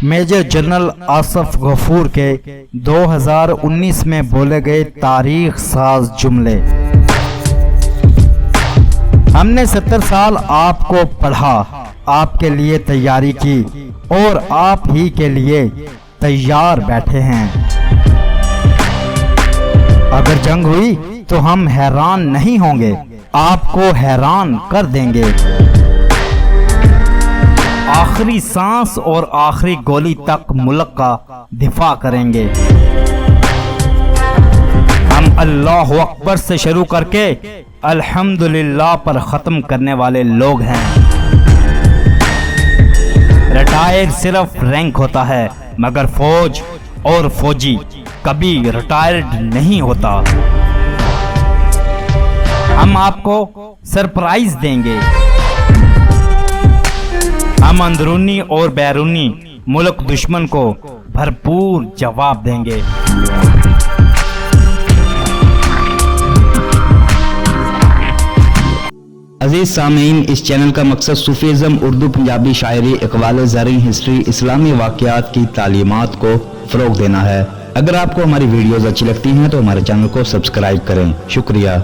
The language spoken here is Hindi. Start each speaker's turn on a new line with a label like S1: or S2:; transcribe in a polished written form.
S1: मेजर जनरल आसिफ गफूर के 2019 में बोले गए तारीख साज जुमले। हमने 70 साल आपको पढ़ा, आपके लिए तैयारी की और आप ही के लिए तैयार बैठे हैं। अगर जंग हुई तो हम हैरान नहीं होंगे, आपको हैरान कर देंगे। आखिरी सांस और आखिरी गोली तक मुल्क का दिफा करेंगे। हम अल्लाह अकबर से शुरू करके अल्हम्दुलिल्लाह पर ख़त्म करने वाले लोग हैं। रिटायर सिर्फ रैंक होता है, मगर फौज और फौजी कभी रिटायर्ड नहीं होता। हम आपको सरप्राइज देंगे। हम अंदरूनी और बैरूनी मुल्क दुश्मन को भरपूर जवाब देंगे।
S2: अजीज सामीन, इस चैनल का मकसद सूफीज़म, उर्दू, पंजाबी शायरी, इक़बाल ज़रई, हिस्ट्री, इस्लामी वाक़यात की तालीमात को फ़रोग़ देना है। अगर आपको हमारी वीडियोज़ अच्छी लगती हैं तो हमारे चैनल को सब्सक्राइब करें। शुक्रिया।